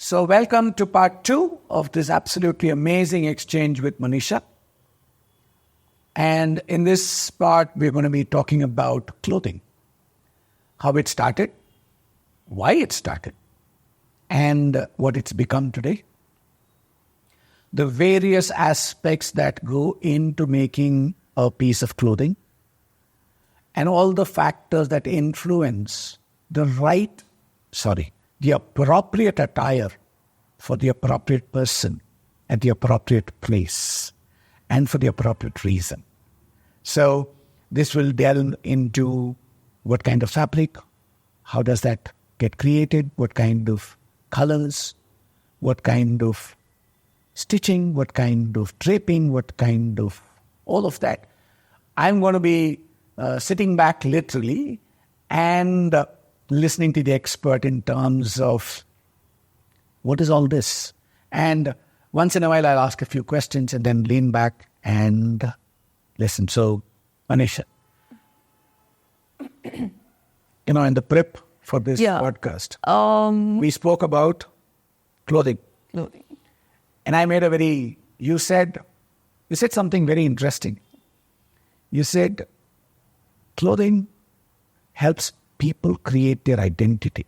So welcome to part 2 of this absolutely amazing exchange with Manisha. And in this part, we're going to be talking about clothing. How it started, why it started, and what it's become today. The various aspects that go into making a piece of clothing, and all the factors that influence the appropriate attire for the appropriate person at the appropriate place and for the appropriate reason. So this will delve into what kind of fabric, how does that get created, what kind of colors, what kind of stitching, what kind of draping, what kind of all of that. I'm going to be sitting back literally and listening to the expert in terms of what is all this. And once in a while I'll ask a few questions and then lean back and listen. So, Manisha, in the prep for this podcast, we spoke about clothing. And I made you said something very interesting. You said clothing helps people create their identity.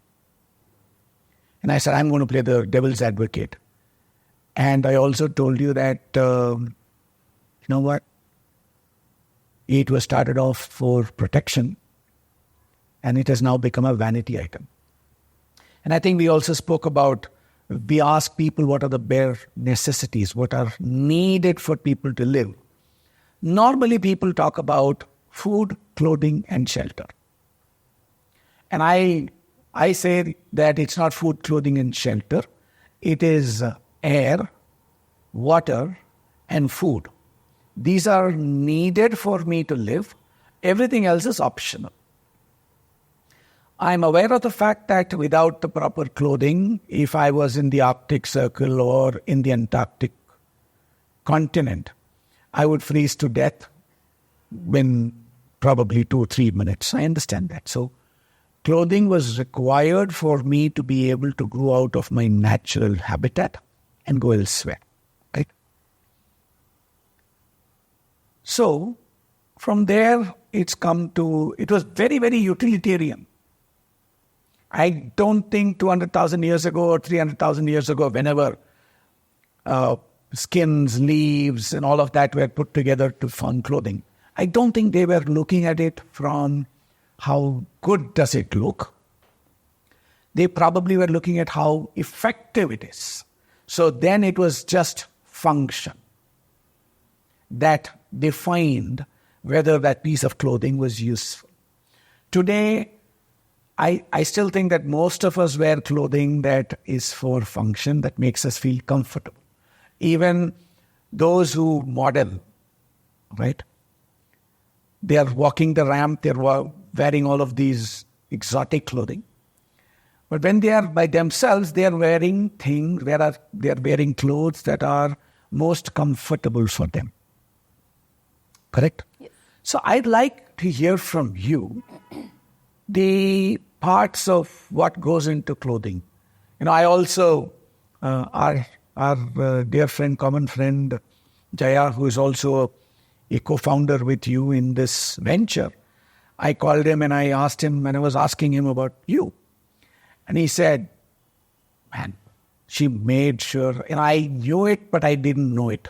And I said, I'm going to play the devil's advocate. And I also told you that, you know what? It was started off for protection, and it has now become a vanity item. And I think we also spoke about, we ask people what are the bare necessities, what are needed for people to live. Normally people talk about food, clothing, and shelter. And I say that it's not food, clothing, and shelter. It is air, water, and food. These are needed for me to live. Everything else is optional. I'm aware of the fact that without the proper clothing, if I was in the Arctic Circle or in the Antarctic continent, I would freeze to death in probably 2 or 3 minutes. I understand that. So clothing was required for me to be able to grow out of my natural habitat and go elsewhere. Right? So from there, it was very, very utilitarian. I don't think 200,000 years ago or 300,000 years ago, whenever skins, leaves, and all of that were put together to form clothing, I don't think they were looking at it from how good does it look. They probably were looking at how effective it is. So then it was just function that defined whether that piece of clothing was useful. Today, I still think that most of us wear clothing that is for function, that makes us feel comfortable. Even those who model, right? They are walking the ramp, they're wearing all of these exotic clothing. But when they are by themselves, they are wearing they are wearing clothes that are most comfortable for them. Correct? Yes. So I'd like to hear from you the parts of what goes into clothing. I also, our dear friend, common friend, Jaya, who is also a co-founder with you in this venture, I called him and I asked him, and I was asking him about you. And he said, man, she made sure, and I knew it, but I didn't know it.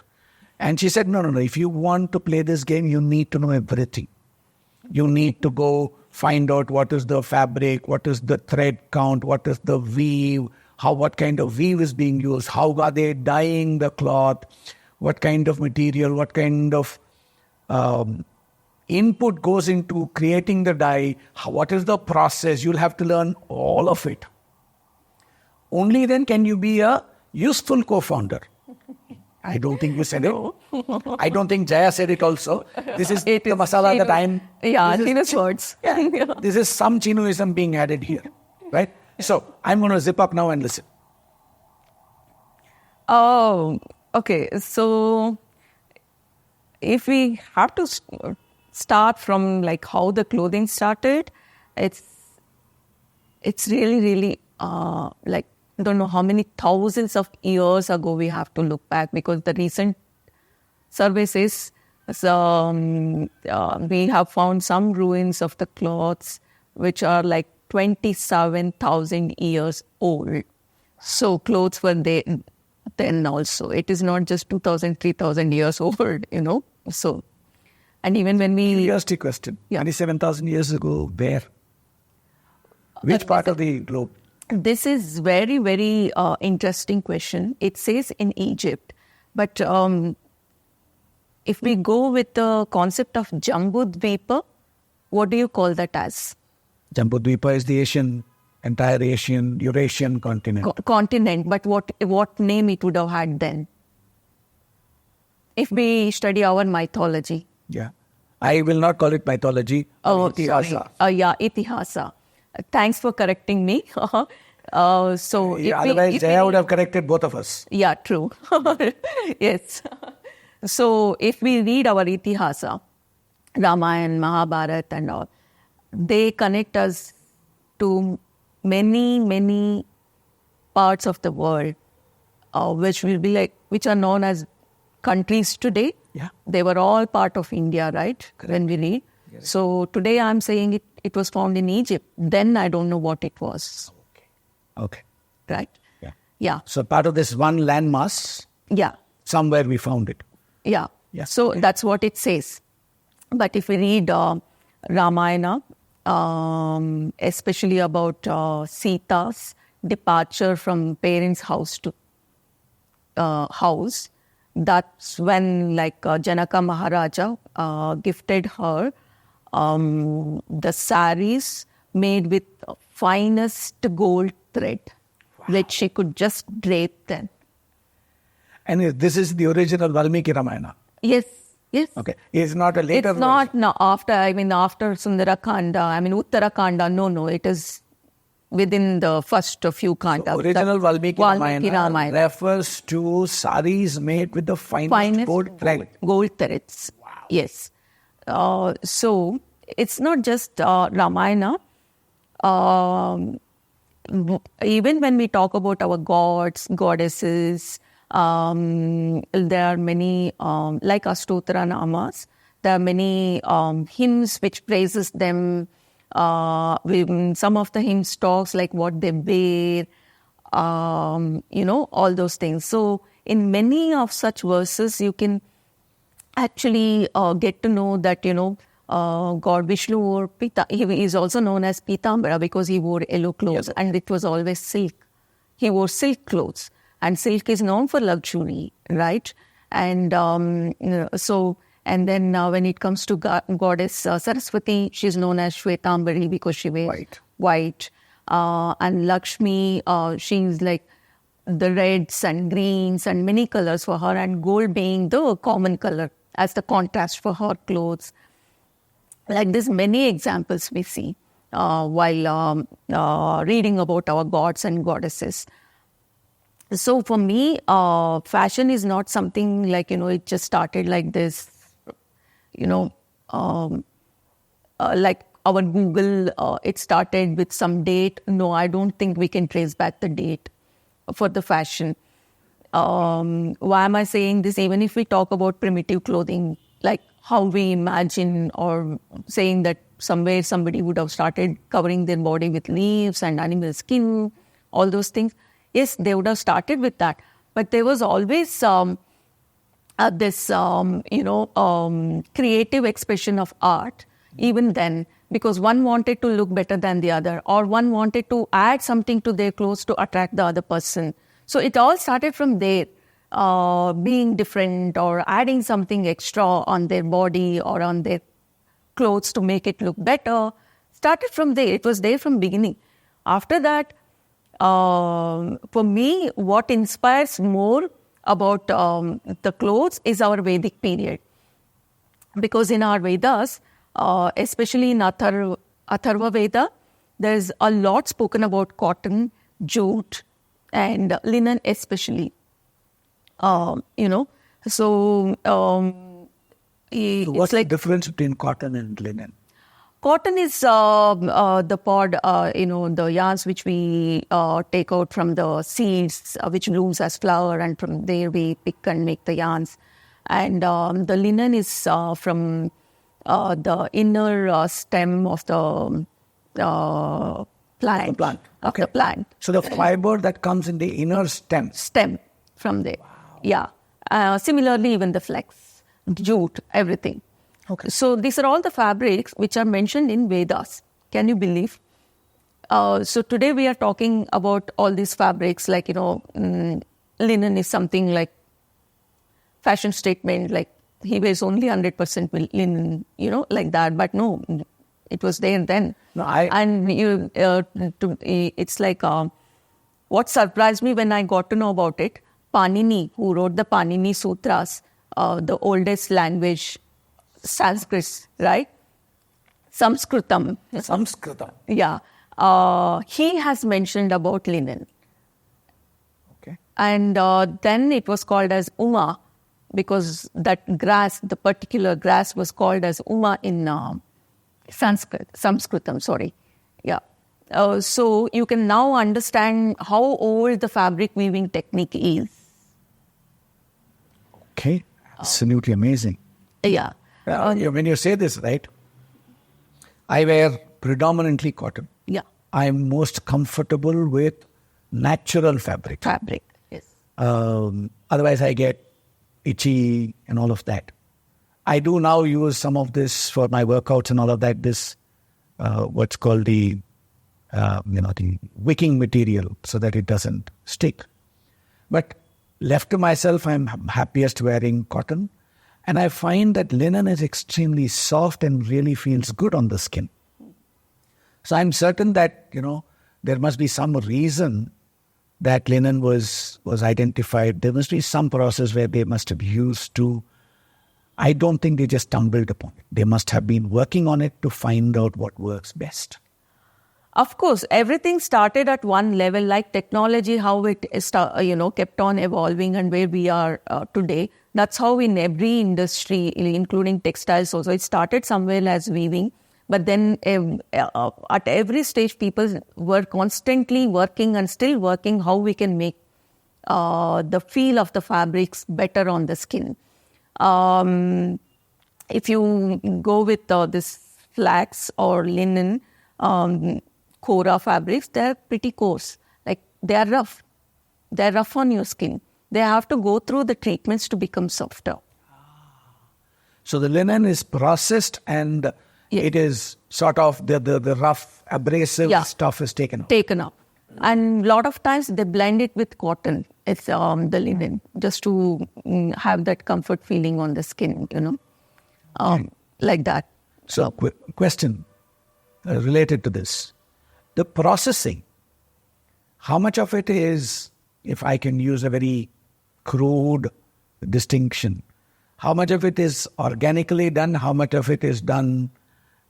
And she said, no, if you want to play this game, you need to know everything. You need to go find out what is the fabric, what is the thread count, what is the weave, what kind of weave is being used, how are they dyeing the cloth, what kind of material, what kind of input goes into creating the dye, what is the process. You'll have to learn all of it. Only then can you be a useful co-founder. I don't think you said it. I don't think Jaya said it also. This is the masala that I'm... Yeah, Cheenu's words. Yeah, this is some Cheenuism being added here. Right? So, I'm going to zip up now and listen. Oh, okay. So, if we have to start from like how the clothing started, it's really, really like don't know how many thousands of years ago we have to look back, because the recent survey says we have found some ruins of the cloths which are like 27,000 years old. So clothes were there then also. It is not just 2,000, 3,000 years old, So, and even when we... Curiosity question. 27,000 years ago, where? Which part of the globe? This is very, very interesting question. It says in Egypt. But if we go with the concept of Jambudvipa, what do you call that as? Jambudvipa is the entire Eurasian continent. Continent, but what name it would have had then? If we study our mythology. Yeah. I will not call it mythology. Itihasa. Itihasa. Thanks for correcting me. Otherwise, Jaya would have corrected both of us. Yeah, true. Yes. So, if we read our Itihasa, Ramayana, Mahabharata and all, they connect us to many, many parts of the world, which are known as countries today. Yeah. They were all part of India, right? Correct. When we read. Correct. So today I'm saying it was found in Egypt. Then I don't know what it was. Okay. Right? Yeah. Yeah. So part of this one landmass. Yeah. Somewhere we found it. Yeah. So that's what it says. But if we read Ramayana, especially about Sita's departure from parents' house to house, that's when Janaka Maharaja gifted her the saris made with finest gold thread, which she could just drape then. And this is the original Valmiki Ramayana? Yes. Okay. It's not a later version? It's not after Sundarakanda, Uttarakanda, no. It is within the first few kandas. So original Valmiki Ramayana refers to saris made with the finest gold thread. Gold threads. Wow. Yes. So it's not just Ramayana. Even when we talk about our gods, goddesses, there are many, like Astotra Namas, there are many hymns which praises them. Some of the hymns talks like what they wear, all those things. So in many of such verses, you can actually get to know that, God Vishnu wore he is also known as Pitambara because he wore yellow clothes and it was always silk. He wore silk clothes and silk is known for luxury, right? And and then when it comes to goddess Saraswati, she's known as Shvetambari because she wears white. And Lakshmi, she's like the reds and greens and many colors for her, and gold being the common color as the contrast for her clothes. Like this, many examples we see while reading about our gods and goddesses. So for me, fashion is not something like, it just started like this, like our Google, it started with some date. No, I don't think we can trace back the date for the fashion. Why am I saying this? Even if we talk about primitive clothing, like how we imagine or saying that somewhere somebody would have started covering their body with leaves and animal skin, all those things. Yes, they would have started with that. But there was always this, creative expression of art, even then, because one wanted to look better than the other, or one wanted to add something to their clothes to attract the other person. So it all started from there, being different or adding something extra on their body or on their clothes to make it look better. Started from there. It was there from beginning. After that, for me, what inspires more about the clothes is our Vedic period. Because in our Vedas, especially in Atharva Veda, there's a lot spoken about cotton, jute, and linen especially. So what's the difference between cotton and linen? Cotton is the pod, the yarns which we take out from the seeds, which blooms as flower, and from there we pick and make the yarns. And the linen is from the inner stem of the plant. The plant. Of the plant. So the fiber that comes in the inner stem. Stem from there. Wow. Yeah. Similarly, even the flax, jute, everything. Okay. So these are all the fabrics which are mentioned in Vedas. Can you believe? So today we are talking about all these fabrics, like, linen is something like fashion statement, like he wears only 100% linen, like that. But no, it was there then. No, it's like what surprised me when I got to know about it, Pāṇini, who wrote the Panini Sutras, the oldest language, Sanskrit, right? Sanskritam. Yeah. He has mentioned about linen. Okay. And then it was called as Uma, because that grass, the particular grass was called as Uma in Sanskritam, sorry. Yeah. So you can now understand how old the fabric weaving technique is. Okay. Absolutely amazing. Yeah. When you say this, right, I wear predominantly cotton. Yeah. I'm most comfortable with natural fabric. Fabric, yes. Otherwise, I get itchy and all of that. I do now use some of this for my workouts and all of that. This, what's called the wicking material, so that it doesn't stick. But left to myself, I'm happiest wearing cotton. And I find that linen is extremely soft and really feels good on the skin. So I'm certain that, there must be some reason that linen was identified. There must be some process where they must have used to. I don't think they just stumbled upon it. They must have been working on it to find out what works best. Of course, everything started at one level, like technology, how it kept on evolving and where we are today. That's how in every industry, including textiles also, it started somewhere as weaving. But then at every stage, people were constantly working and still working how we can make the feel of the fabrics better on the skin. If you go with this flax or linen, Kora fabrics, they're pretty coarse. Like they are rough. They're rough on your skin. They have to go through the treatments to become softer. So the linen is processed and it is sort of the rough, abrasive stuff is taken out. Taken out. And a lot of times they blend it with cotton. It's the linen, just to have that comfort feeling on the skin, like that. So question related to this. The processing, how much of it is, if I can use a very crude distinction, how much of it is organically done, how much of it is done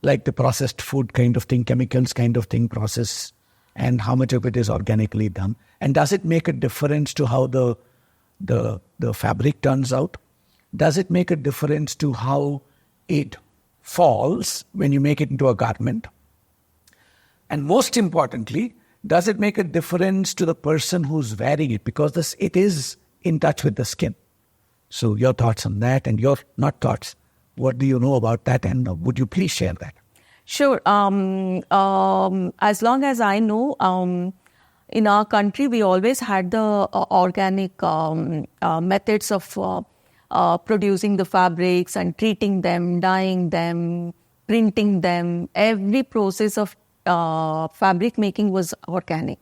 like the processed food kind of thing, chemicals kind of thing process, and how much of it is organically done? And does it make a difference to how the fabric turns out? Does it make a difference to how it falls when you make it into a garment? And most importantly, does it make a difference to the person who's wearing it? Because it is in touch with the skin. So your thoughts on that, and your not thoughts. What do you know about that? And would you please share that? Sure. As long as I know, in our country, we always had the organic methods of producing the fabrics and treating them, dyeing them, printing them. Every process of fabric making was organic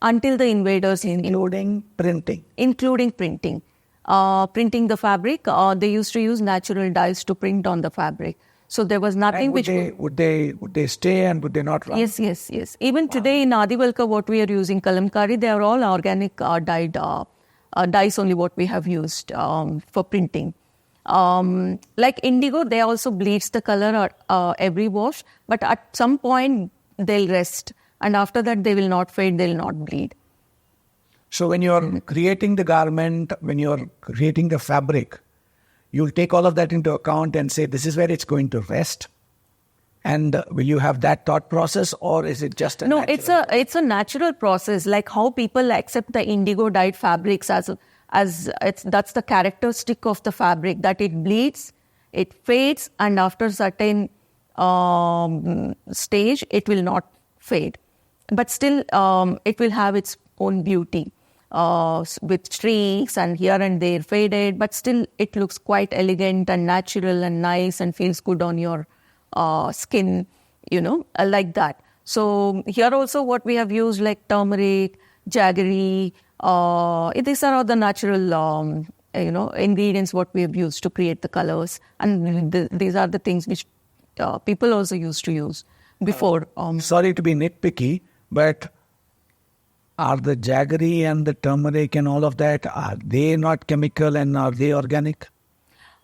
until the invaders, including printing. Printing the fabric, they used to use natural dyes to print on the fabric. So there was nothing would they stay and would they not run? Yes. Even today in Adivalka, what we are using, kalamkari, they are all organic dyed dyes, only what we have used for printing. Like indigo, they also bleach the color every wash, but at some point they'll rest, and after that they will not fade, they'll not bleed. So when you're creating the garment, when you're creating the fabric, you'll take all of that into account and say, this is where it's going to rest. And will you have that thought process, or is it just a natural process? It's a natural process, like how people accept the indigo dyed fabrics that's the characteristic of the fabric, that it bleeds, it fades, and after certain stage, it will not fade. But still, it will have its own beauty with streaks and here and there faded, but still it looks quite elegant and natural and nice and feels good on your skin, like that. So here also what we have used, like turmeric, jaggery, these are all the natural, ingredients what we have used to create the colors. And these are the things which people also used to use before. Sorry to be nitpicky, but are the jaggery and the turmeric and all of that, are they not chemical and are they organic?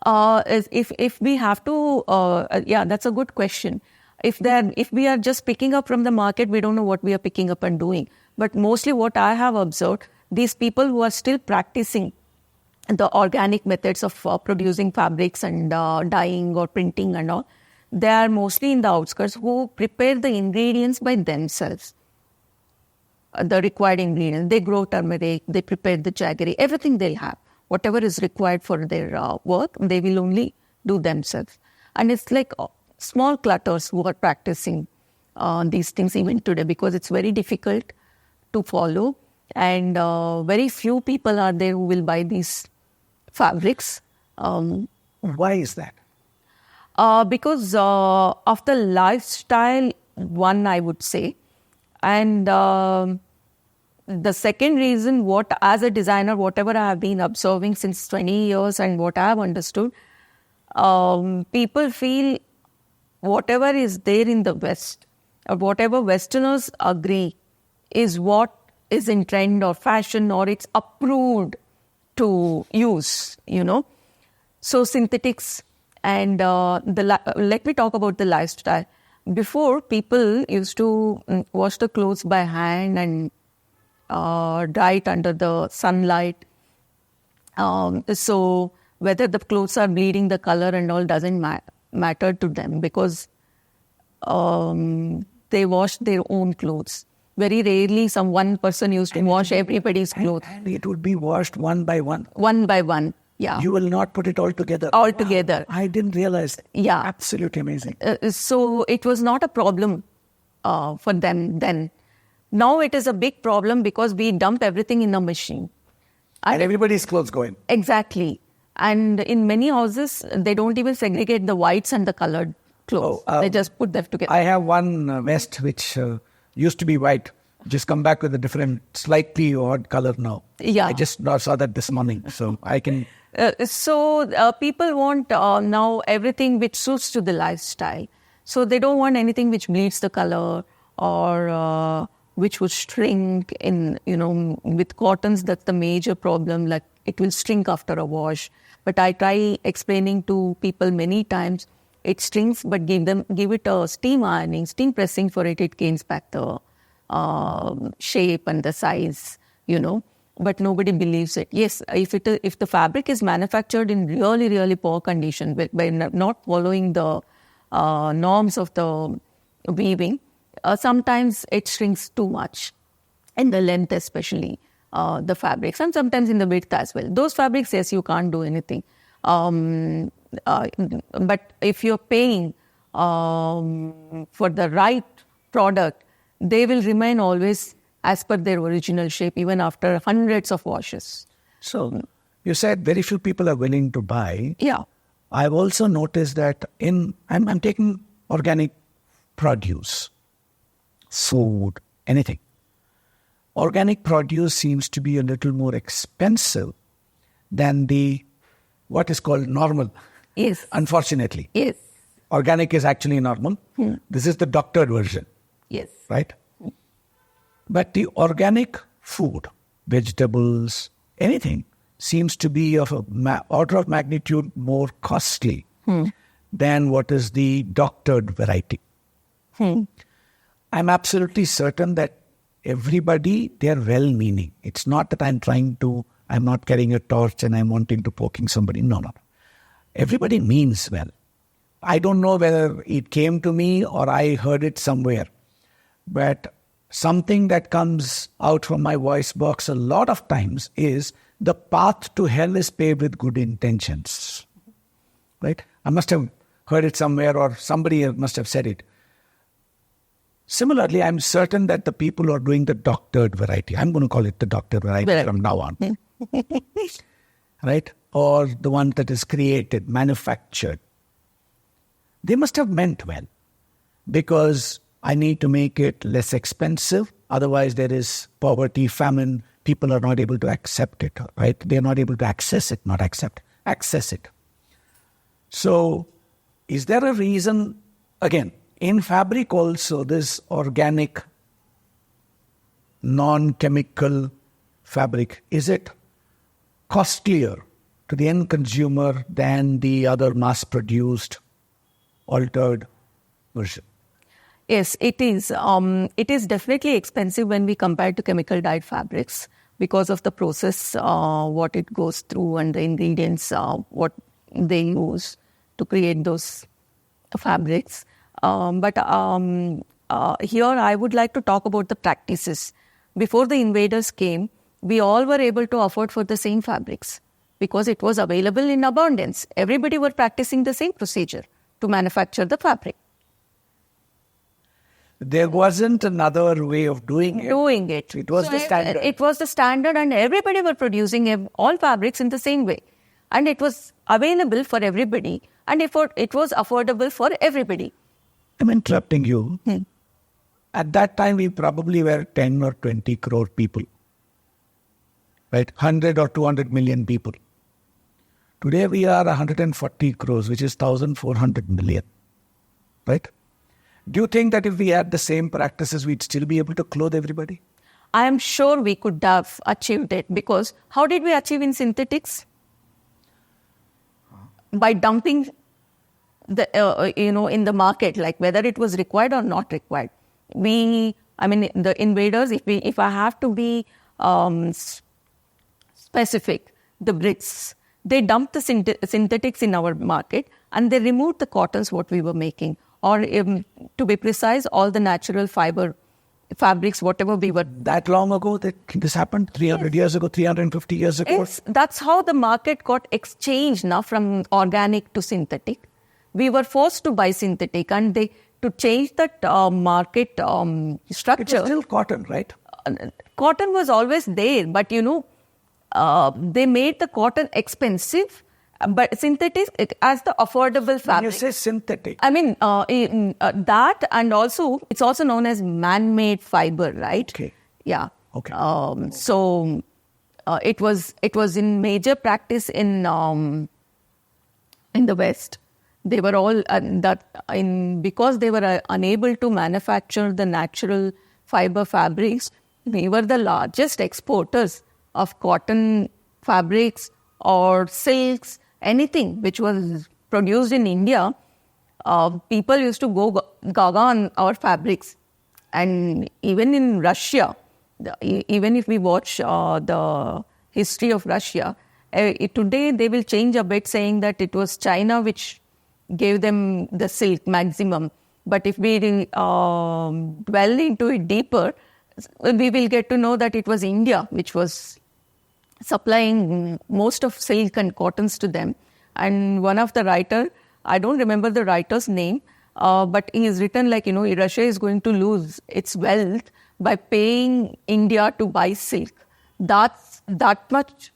If we have to, that's a good question. If we are just picking up from the market, we don't know what we are picking up and doing. But mostly what I have observed, these people who are still practicing the organic methods of producing fabrics and dyeing or printing and all, they are mostly in the outskirts who prepare the ingredients by themselves. The required ingredients. They grow turmeric, they prepare the jaggery, everything they'll have. Whatever is required for their work, they will only do themselves. And it's like small clutters who are practicing these things even today, because it's very difficult to follow. And very few people are there who will buy these fabrics. Why is that? Because of the lifestyle, one, I would say. And the second reason, as a designer, whatever I have been observing since 20 years and what I have understood, people feel whatever is there in the West, or whatever Westerners agree is what is in trend or fashion, or it's approved to use, So synthetics and let me talk about the lifestyle. Before, people used to wash the clothes by hand and dry it under the sunlight. So whether the clothes are bleeding, the color and all doesn't matter to them, because they wash their own clothes. Very rarely one person used to wash everybody's clothes. And it would be washed one by one. One by one. Yeah. You will not put it all together. All together. I didn't realize. Yeah. Absolutely amazing. So it was not a problem for them then. Now it is a big problem because we dump everything in a machine. And everybody's clothes go in. Exactly. And in many houses, they don't even segregate the whites and the colored clothes. They just put them together. I have one vest which used to be white. Just come back with a different, slightly odd color now. Yeah. I just saw that this morning. So I can... So people want now everything which suits to the lifestyle. So they don't want anything which bleeds the color or which would shrink in, with cottons. That's the major problem. Like it will shrink after a wash. But I try explaining to people many times, it shrinks, but give it a steam ironing, steam pressing for it. It gains back the shape and the size, But nobody believes it. Yes, if the fabric is manufactured in really, really poor condition by not following the norms of the weaving, sometimes it shrinks too much, in the length especially, the fabrics, and sometimes in the width as well. Those fabrics, yes, you can't do anything. But if you're paying for the right product, they will remain always as per their original shape, even after hundreds of washes. So, you said very few people are willing to buy. Yeah. I've also noticed that I'm taking organic produce, food, anything. Organic produce seems to be a little more expensive than what is called normal. Yes. Unfortunately. Yes. Organic is actually normal. This is the doctored version. Yes. Right? But the organic food, vegetables, anything, seems to be of an order of magnitude more costly than what is the doctored variety. I'm absolutely certain that everybody, they're well-meaning. It's not that I'm not carrying a torch and I'm wanting to poking somebody. No. Everybody means well. I don't know whether it came to me or I heard it somewhere, but something that comes out from my voice box a lot of times is the path to hell is paved with good intentions. Right? I must have heard it somewhere or somebody must have said it. Similarly, I'm certain that the people who are doing the doctored variety, I'm going to call it the doctored variety from now on, right? Or the one that is created, manufactured, they must have meant well, because I need to make it less expensive. Otherwise, there is poverty, famine. People are not able to accept it, right? They are not able to access it, not accept, access it. So, is there a reason, again, in fabric also, this organic, non-chemical fabric, is it costlier to the end consumer than the other mass-produced, altered version? Yes, it is. It is definitely expensive when we compare to chemical dyed fabrics because of the process, what it goes through, and the ingredients, what they use to create those fabrics. But here I would like to talk about the practices. Before the invaders came, we all were able to afford for the same fabrics because it was available in abundance. Everybody were practicing the same procedure to manufacture the fabric. There wasn't another way of doing it. It was the standard. It was the standard, and everybody were producing all fabrics in the same way. And it was available for everybody, and it was affordable for everybody. I'm interrupting you. At that time, we probably were 10 or 20 crore people. Right? 100 or 200 million people. Today, we are 140 crores, which is 1,400 million. Right? Do you think that if we had the same practices, we'd still be able to clothe everybody? I am sure we could have achieved it, because how did we achieve in synthetics? By dumping the in the market, like whether it was required or not required. The invaders, if I have to be specific, the Brits, they dumped the synthetics in our market and they removed the cottons what we were making. Or to be precise, all the natural fabrics, whatever we were. That long ago that this happened? 300 years ago, 350 years ago? That's how the market got exchanged now from organic to synthetic. We were forced to buy synthetic, and to change that market structure. It was still cotton, right? Cotton was always there, but they made the cotton expensive. But synthetic as the affordable fabric. When you say synthetic, I mean that, and also it's also known as man-made fiber, right? Okay. Yeah. Okay. So it was in major practice in the West. They were all because they were unable to manufacture the natural fiber fabrics. We were the largest exporters of cotton fabrics or silks. Anything which was produced in India, people used to go gaga on our fabrics. And even in Russia, even if we watch the history of Russia, today they will change a bit, saying that it was China which gave them the silk maximum. But if we dwell into it deeper, we will get to know that it was India which was supplying most of silk and cottons to them. And one of the writer, I don't remember the writer's name, but he has written Russia is going to lose its wealth by paying India to buy silk. That much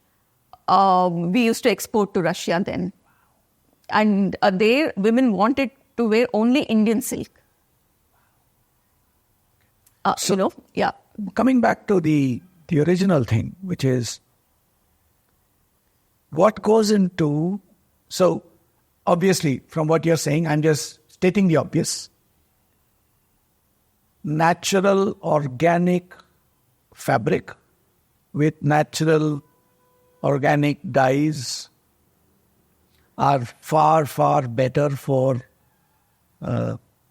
we used to export to Russia then. And there women wanted to wear only Indian silk. Yeah. Coming back to the original thing, which is what goes into... So, obviously, from what you're saying, I'm just stating the obvious. Natural, organic fabric with natural, organic dyes are far, far better for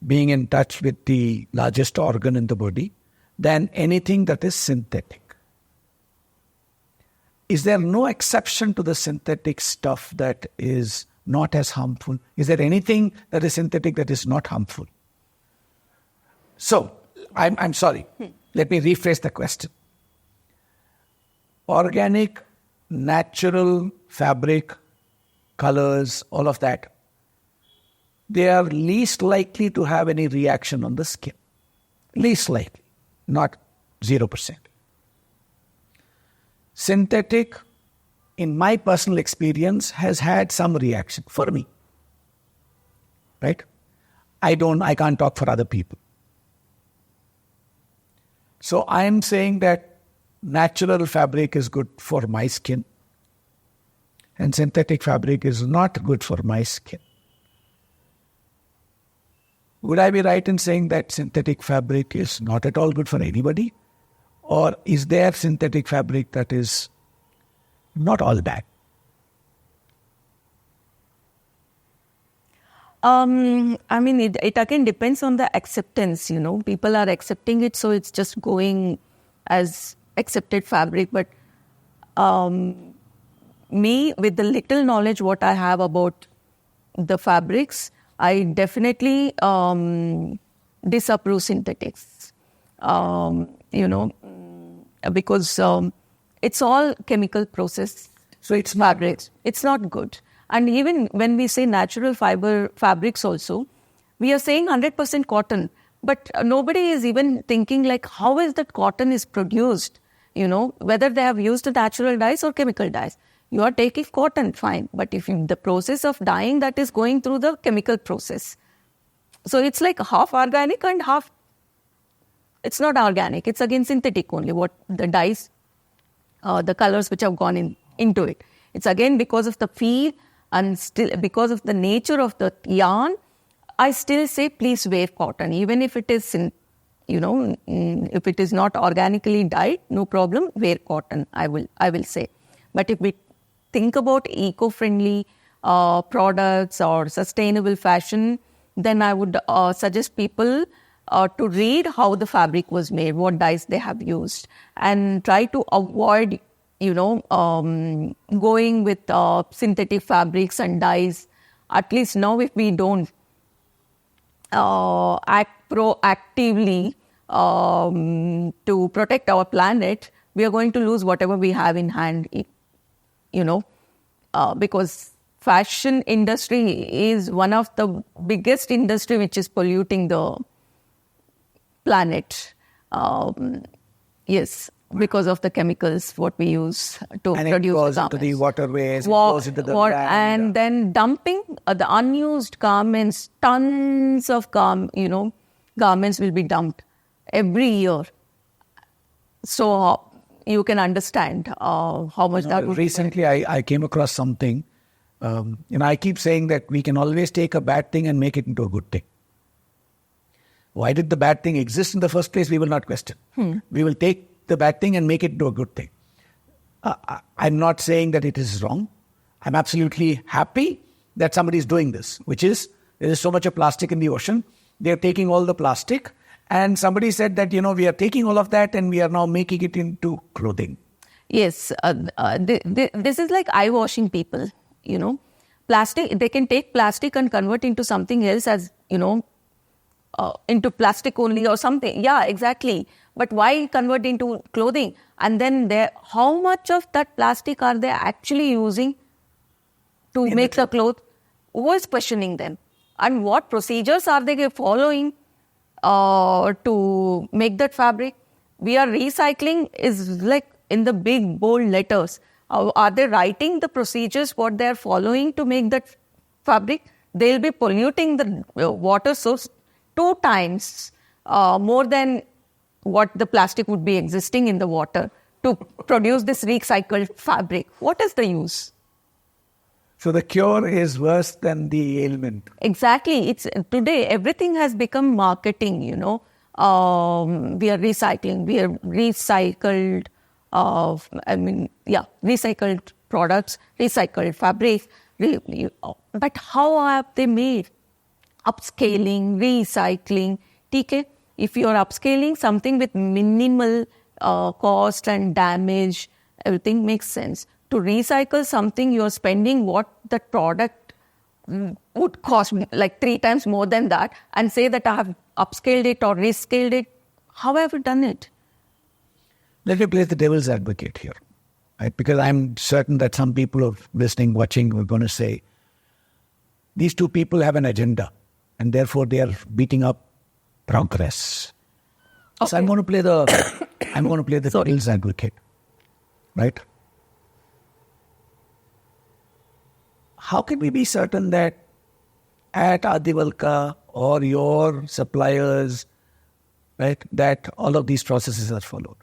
being in touch with the largest organ in the body than anything that is synthetic. Is there no exception to the synthetic stuff that is not as harmful? Is there anything that is synthetic that is not harmful? So, I'm sorry. Let me rephrase the question. Organic, natural fabric, colors, all of that, they are least likely to have any reaction on the skin. Least likely, not 0%. Synthetic, in my personal experience, has had some reaction for me. Right? I can't talk for other people. So I am saying that natural fabric is good for my skin and synthetic fabric is not good for my skin. Would I be right in saying that synthetic fabric is not at all good for anybody? Or is there synthetic fabric that is not all bad? It again depends on the acceptance, People are accepting it, so it's just going as accepted fabric. But me, with the little knowledge what I have about the fabrics, I definitely disapprove synthetics, because it's all chemical process. So it's fabrics. It's not good. And even when we say natural fiber fabrics also, we are saying 100% cotton. But nobody is even thinking like how is that cotton is produced, whether they have used natural dyes or chemical dyes. You are taking cotton, fine. But if the process of dyeing that is going through the chemical process. So it's like half organic and half, it's not organic. It's again synthetic only, what the dyes, the colors which have gone into it. It's again because of the feel and still because of the nature of the yarn, I still say please wear cotton. Even if it is, if it is not organically dyed, no problem, wear cotton, I will say. But if we think about eco-friendly products or sustainable fashion, then I would suggest people to read how the fabric was made, what dyes they have used, and try to avoid, going with synthetic fabrics and dyes. At least now, if we don't act proactively to protect our planet, we are going to lose whatever we have in hand, because fashion industry is one of the biggest industry which is polluting the planet. Yes, because of the chemicals what we use to and produce it goes garments. Into the waterways, it goes into the land. And then dumping the unused garments, tons of garments will be dumped every year. So you can understand how much that would Recently, I came across something. I keep saying that we can always take a bad thing and make it into a good thing. Why did the bad thing exist in the first place? We will not question. We will take the bad thing and make it into a good thing. I'm not saying that it is wrong. I'm absolutely happy that somebody is doing this, which is there is so much of plastic in the ocean. They're taking all the plastic. And somebody said that, we are taking all of that and we are now making it into clothing. Yes. This is like eye-washing people, Plastic, they can take plastic and convert into something else as, into plastic only or something. Yeah, exactly. But why convert into clothing? And then how much of that plastic are they actually using to make the cloth? Who is questioning them? And what procedures are they following to make that fabric? We are recycling is like in the big bold letters. Are they writing the procedures what they are following to make that fabric? They'll be polluting the water source 2 times more than what the plastic would be existing in the water to produce this recycled fabric. What is the use? So the cure is worse than the ailment. Exactly. Today everything has become marketing, We are recycling. We are recycled. Recycled products, recycled fabrics. But how have they made? Upscaling, recycling. Okay? If you are upscaling something with minimal cost and damage, everything makes sense. To recycle something, you are spending what the product would cost like 3 times more than that, and say that I have upscaled it or rescaled it. How have you done it? Let me play the devil's advocate here, right? Because I'm certain that some people are listening, watching, are going to say, these two people have an agenda, and therefore they are beating up progress. Okay. So I'm going to play the devil's advocate, right? How can we be certain that at Adivalka or your suppliers, right, that all of these processes are followed?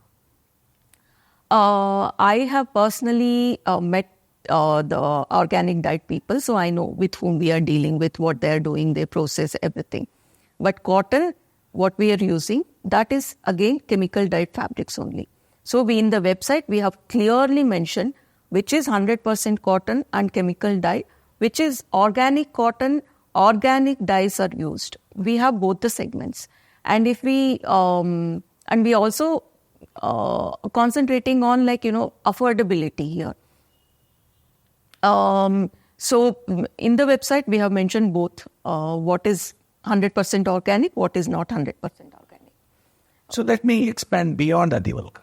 I have personally met the organic diet people, so I know with whom we are dealing with, what they are doing, they process everything. But cotton, what we are using, that is again chemical dyed fabrics only. So in the website, we have clearly mentioned which is 100% cotton and chemical dye, which is organic cotton, organic dyes are used. We have both the segments. And if we, and we also concentrating on affordability here. So in the website, we have mentioned both what is 100% organic, what is not 100% organic. So let me expand beyond Adivalka.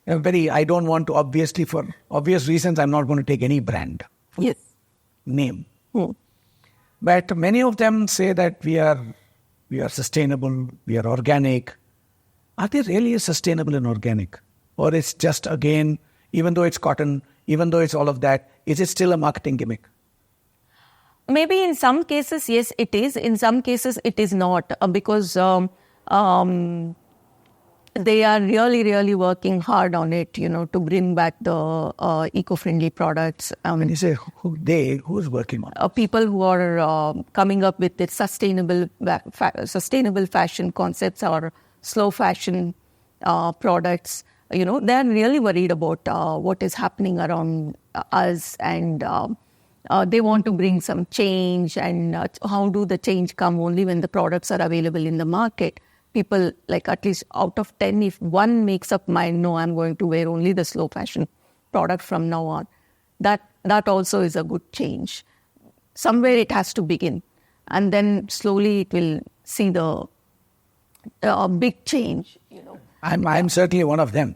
I don't want to, obviously, for obvious reasons, I'm not going to take any brand. Yes. Name. But many of them say that we are sustainable, we are organic. Are they really sustainable and organic? Or it's just, again, even though it's cotton, even though it's all of that, is it still a marketing gimmick? Maybe in some cases, yes, it is. In some cases, it is not. Because they are really, really working hard on it, to bring back the eco-friendly products. When you say who's working on it? People who are coming up with the sustainable fashion concepts or slow fashion products. They are really worried about what is happening around us, and they want to bring some change. And how do the change come? Only when the products are available in the market. People, like at least out of 10, if one makes up mind, no, I'm going to wear only the slow fashion product from now on, that also is a good change. Somewhere it has to begin, and then slowly it will see the big change. I'm certainly one of them.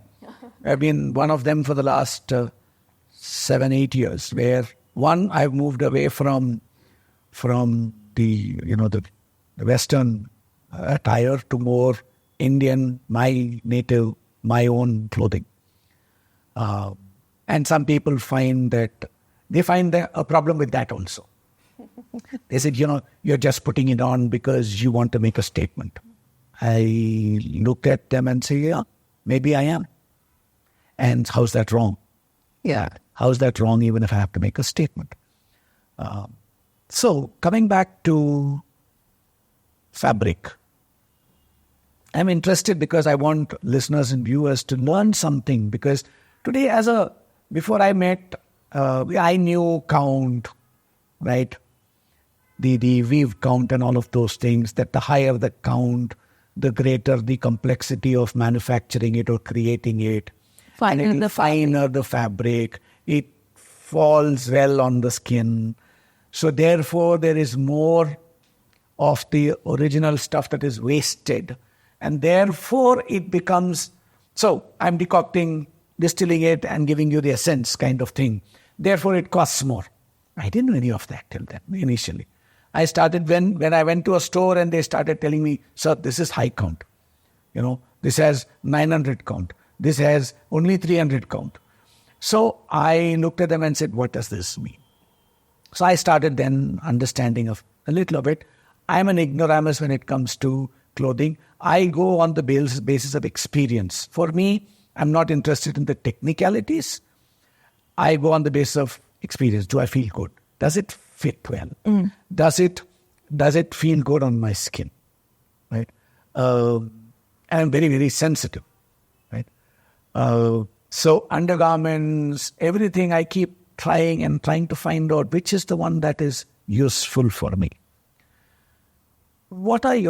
I've been one of them for the last 7-8 years. Where one, I've moved away from the Western attire to more Indian, my native, my own clothing. And some people find a problem with that also. They said, you're just putting it on because you want to make a statement. I look at them and say, yeah, maybe I am. And how's that wrong? Yeah. How's that wrong even if I have to make a statement? So coming back to fabric, I'm interested because I want listeners and viewers to learn something. Because today, before I met, I knew count, right? The weave count and all of those things, that the higher the count, the greater the complexity of manufacturing it or creating it. The finer the fabric, it falls well on the skin. So therefore, there is more of the original stuff that is wasted. And therefore, it becomes, so I'm distilling it and giving you the essence kind of thing. Therefore, it costs more. I didn't know any of that till then, initially. I started when I went to a store and they started telling me, sir, this is high count. This has 900 count. This has only 300 count. So I looked at them and said, what does this mean? So I started then understanding of a little of it. I'm an ignoramus when it comes to clothing. I go on the basis of experience. For me, I'm not interested in the technicalities. I go on the basis of experience. Do I feel good? Does it fit well? Does it feel good on my skin? Right? And I'm very, very sensitive. Right? So undergarments, everything, I keep trying to find out which is the one that is useful for me. What is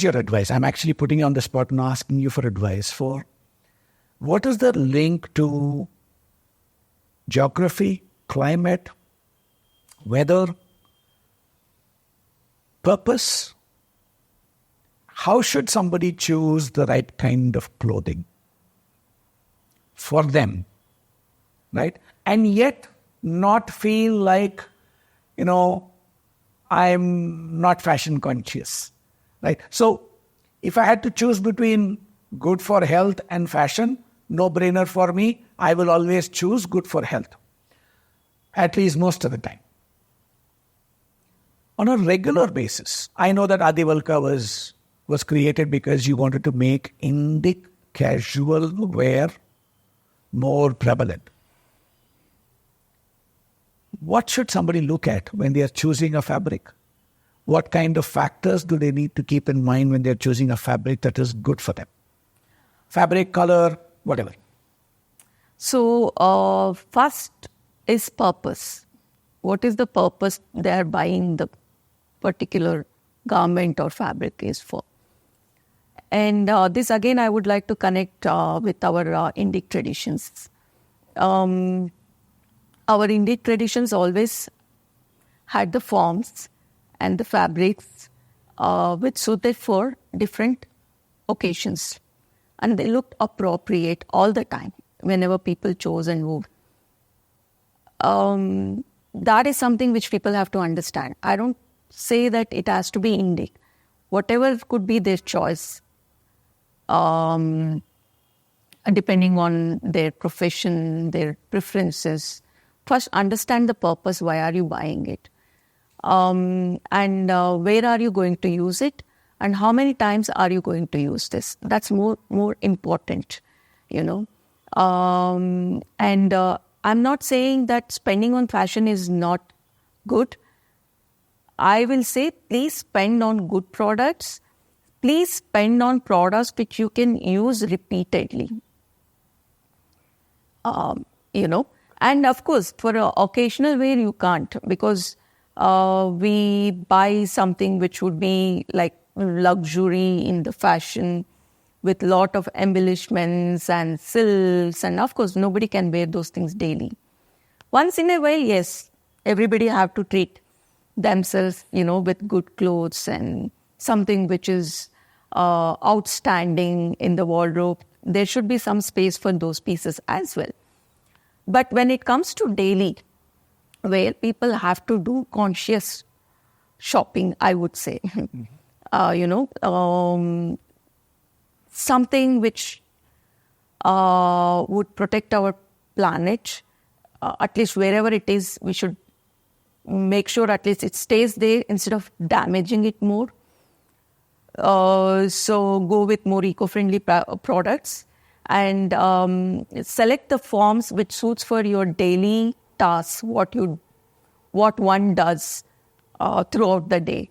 your advice? I'm actually putting you on the spot and asking you for advice for what is the link to geography, climate, whether purpose, how should somebody choose the right kind of clothing for them, right? And yet not feel like, I'm not fashion conscious, right? So if I had to choose between good for health and fashion, no brainer for me, I will always choose good for health, at least most of the time. On a regular basis, I know that Adivalka was created because you wanted to make Indic casual wear more prevalent. What should somebody look at when they are choosing a fabric? What kind of factors do they need to keep in mind when they are choosing a fabric that is good for them? Fabric, color, whatever. So, first is purpose. What is the purpose they are buying the particular garment or fabric is for? And this again, I would like to connect with our Indic traditions. Our Indic traditions always had the forms and the fabrics which suited for different occasions. And they looked appropriate all the time whenever people chose and wore. That is something which people have to understand. I don't say that it has to be Indic. Whatever could be their choice, depending on their profession, their preferences. First, understand the purpose. Why are you buying it? And where are you going to use it? And how many times are you going to use this? That's more important, And I'm not saying that spending on fashion is not good. I will say, please spend on good products. Please spend on products which you can use repeatedly. And of course, for an occasional wear, you can't, because we buy something which would be like luxury in the fashion with lot of embellishments and silks. And of course, nobody can wear those things daily. Once in a while, yes, everybody have to treat themselves, with good clothes and something which is outstanding in the wardrobe. There should be some space for those pieces as well. But when it comes to daily, where people have to do conscious shopping, I would say, something which would protect our planet, at least wherever it is, we should make sure at least it stays there instead of damaging it more. So go with more eco-friendly products. And select the forms which suits for your daily tasks, what one does throughout the day,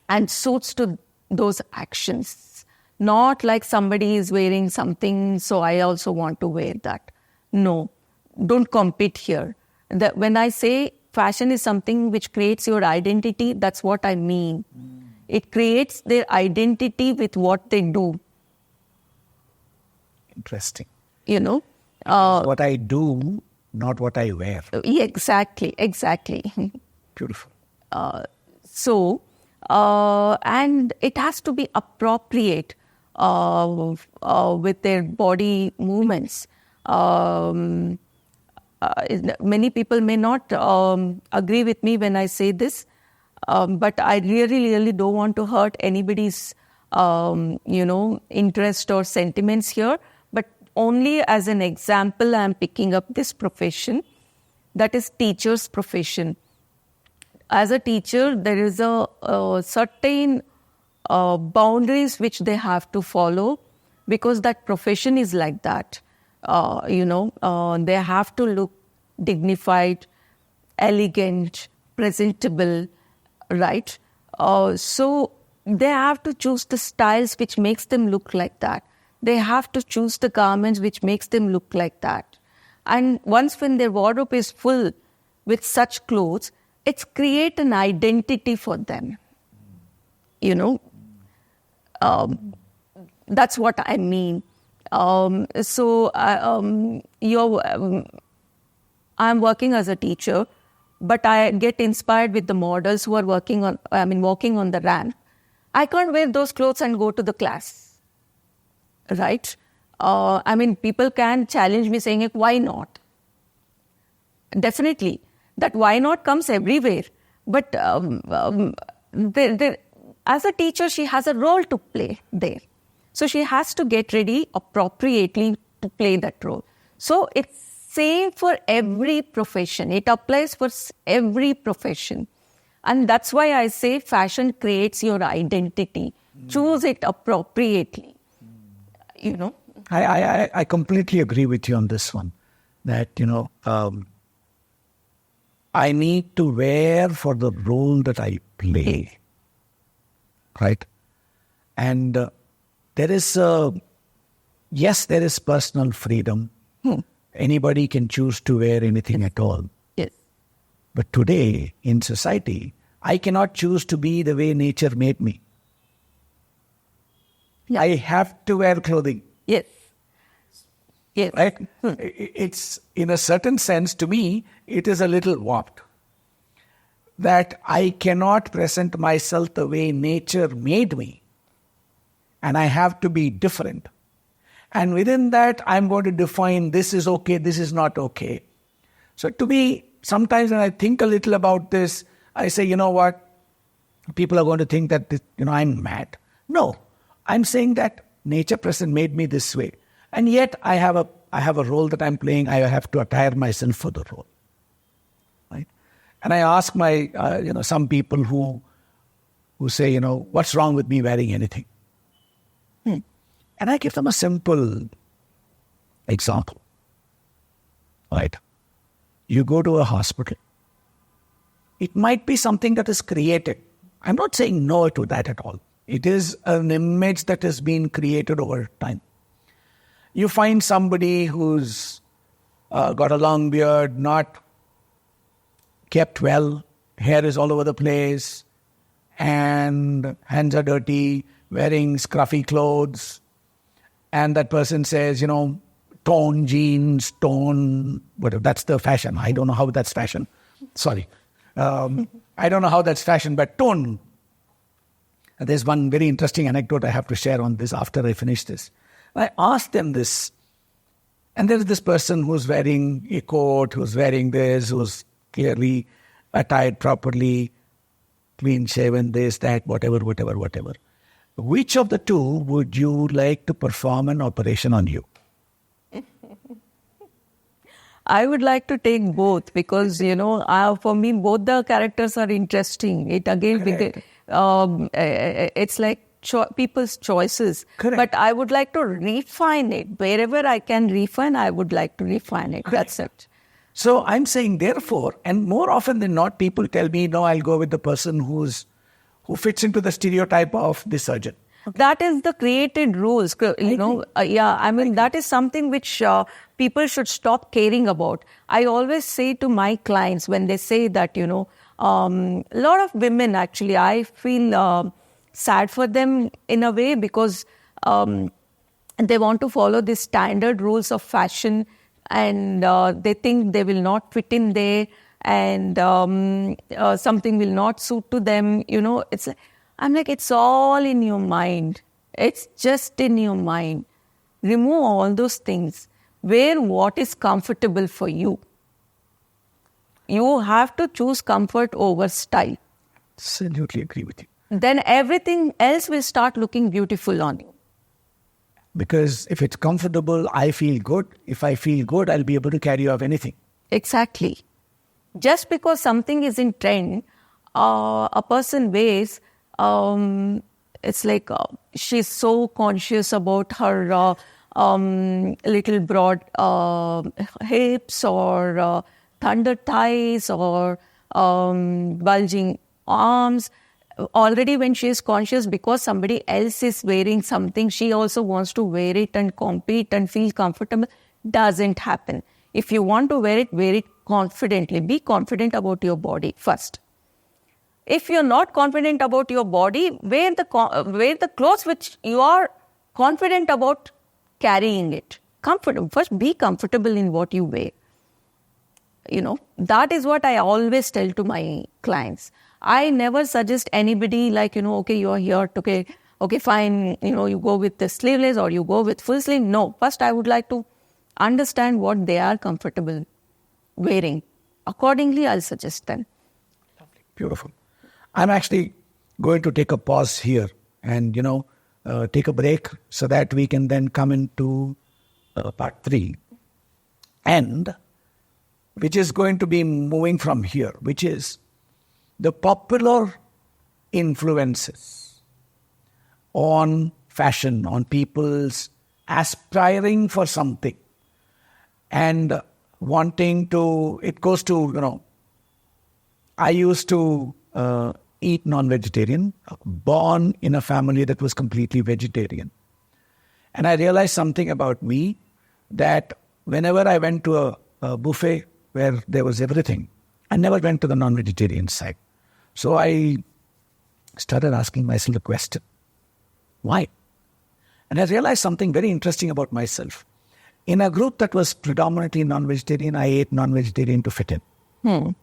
and suits to those actions. Not like somebody is wearing something, so I also want to wear that. No, don't compete here. When I say fashion is something which creates your identity, that's what I mean. It creates their identity with what they do. Interesting. What I do, not what I wear. Exactly. Beautiful. And it has to be appropriate with their body movements. Many people may not agree with me when I say this, but I really don't want to hurt anybody's, interest or sentiments here. But only as an example, I'm picking up this profession, that is teacher's profession. As a teacher, there is a certain boundaries which they have to follow, because that profession is like that. They have to look dignified, elegant, presentable, right? So they have to choose the styles which makes them look like that. They have to choose the garments which makes them look like that. And once when their wardrobe is full with such clothes, it's create an identity for them. That's what I mean. I'm working as a teacher. but I get inspired with the models who are walking on the ramp. I can't wear those clothes and go to the class, right? People can challenge me saying, why not? Definitely. That why not comes everywhere. But as a teacher, she has a role to play there. So she has to get ready appropriately to play that role. So it's same for every profession. It applies for every profession. And that's why I say fashion creates your identity. Choose it appropriately. I completely agree with you on this one. That, I need to wear for the role that I play. Right? And there is personal freedom. Anybody can choose to wear anything at all. Yes. But today, in society, I cannot choose to be the way nature made me. Yeah. I have to wear clothing. Yes. Yes. Right? It's, in a certain sense, to me, it is a little warped. That I cannot present myself the way nature made me. And I have to be different. And within that, I'm going to define this is okay, this is not okay. So to me, sometimes when I think a little about this, I say, you know what? People are going to think that I'm mad. No, I'm saying that nature made me this way. And yet I have a role that I'm playing. I have to attire myself for the role. Right? And I ask my, some people who say, what's wrong with me wearing anything? And I give them a simple example. Right? You go to a hospital. It might be something that is created. I'm not saying no to that at all. It is an image that has been created over time. You find somebody who's got a long beard, not kept well, hair is all over the place, and hands are dirty, wearing scruffy clothes. And that person says, tone jeans, whatever. That's the fashion. I don't know how that's fashion. Sorry. I don't know how that's fashion, but tone. There's one very interesting anecdote I have to share on this after I finish this. I asked them this. And there's this person who's wearing a coat, who's wearing this, who's clearly attired properly, clean shaven, this, that, whatever. Which of the two would you like to perform an operation on you? I would like to take both because, for me, both the characters are interesting. It again, it's like people's choices. Correct. But I would like to refine it. Wherever I can refine, I would like to refine it. Correct. That's it. So I'm saying, therefore, and more often than not, people tell me, no, I'll go with the person who fits into the stereotype of the surgeon. That is the created rules, that is something which people should stop caring about. I always say to my clients when they say that, a lot of women actually, I feel sad for them in a way because they want to follow the standard rules of fashion and they think they will not fit in there and something will not suit to them. I'm like, it's all in your mind. It's just in your mind. Remove all those things. Wear what is comfortable for you. You have to choose comfort over style. Absolutely agree with you. Then everything else will start looking beautiful on you. Because if it's comfortable, I feel good. If I feel good, I'll be able to carry off anything. Exactly. Just because something is in trend, a person wears, it's like she's so conscious about her little broad hips or thunder thighs or bulging arms. Already when she is conscious because somebody else is wearing something, she also wants to wear it and compete and feel comfortable. Doesn't happen. If you want to wear it confidently. Be confident about your body first. If you're not confident about your body, wear the clothes which you are confident about carrying it. First, be comfortable in what you wear. that is what I always tell to my clients. I never suggest anybody like, okay, you're here, okay, fine, you go with the sleeveless or you go with full sleeve. No, first I would like to understand what they are comfortable wearing. Accordingly, I'll suggest them. Lovely. Beautiful. I'm actually going to take a pause here and, take a break so that we can then come into part 3. And which is going to be moving from here, which is the popular influences on fashion, on people's aspiring for something and wanting to, it goes to, I used to eat non-vegetarian, born in a family that was completely vegetarian. And I realized something about me, that whenever I went to a buffet where there was everything, I never went to the non-vegetarian side. So I started asking myself a question. Why? And I realized something very interesting about myself. In a group that was predominantly non-vegetarian, I ate non-vegetarian to fit in.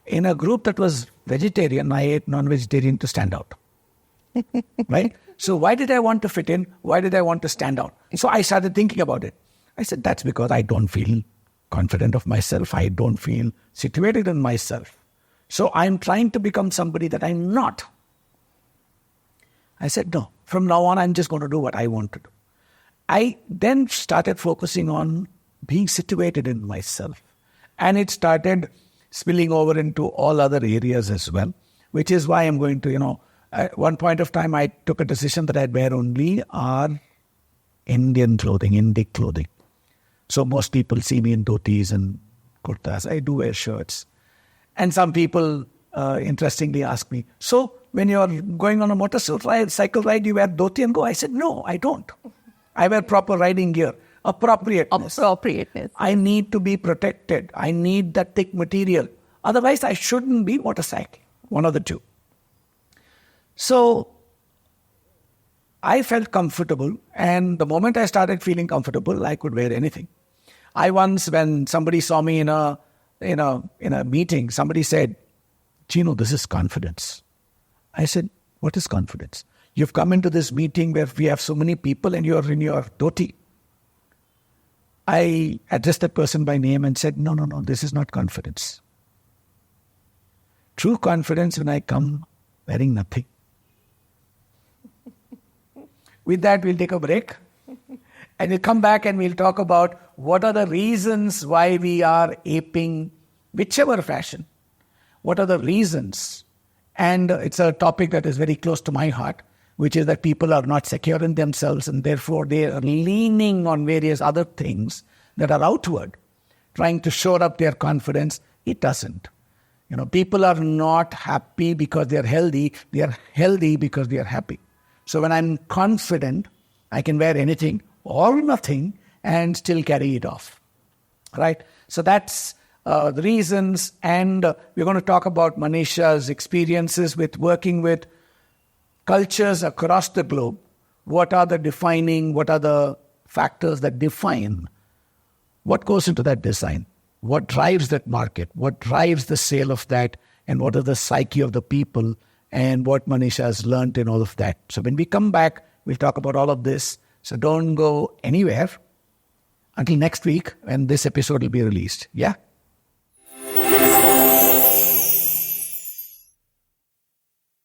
In a group that was vegetarian, I ate non-vegetarian to stand out. Right? So why did I want to fit in? Why did I want to stand out? So I started thinking about it. I said, that's because I don't feel confident of myself. I don't feel situated in myself. So I'm trying to become somebody that I'm not. I said, no, from now on, I'm just going to do what I want to do. I then started focusing on being situated in myself. And it started spilling over into all other areas as well, which is why I'm going to, at one point of time, I took a decision that I'd wear only our Indian clothing, Indic clothing. So most people see me in dhotis and kurtas. I do wear shirts. And some people, interestingly, ask me, so when you're going on a motorcycle ride, you wear dhoti and go? I said, no, I don't. I wear proper riding gear. Appropriateness. I need to be protected. I need that thick material. Otherwise, I shouldn't be motorcycling. One of the two. So I felt comfortable, and the moment I started feeling comfortable, I could wear anything. I once, when somebody saw me in a meeting, somebody said, Cheenu, this is confidence. I said, what is confidence? You've come into this meeting where we have so many people and you're in your dhoti. I addressed that person by name and said, no, this is not confidence. True confidence when I come wearing nothing. With that, we'll take a break. And we'll come back and we'll talk about what are the reasons why we are aping whichever fashion. What are the reasons? And it's a topic that is very close to my heart, which is that people are not secure in themselves and therefore they are leaning on various other things that are outward, trying to shore up their confidence. It doesn't. People are not happy because they are healthy. They are healthy because they are happy. So when I'm confident, I can wear anything or nothing and still carry it off. Right? So that's the reasons. And we're going to talk about Manisha's experiences with working with cultures across the globe. What are the factors that define what goes into that design? What drives that market? What drives the sale of that? And what are the psyche of the people? And what Manisha has learned in all of that. So when we come back, we'll talk about all of this. So don't go anywhere until next week when this episode will be released. Yeah?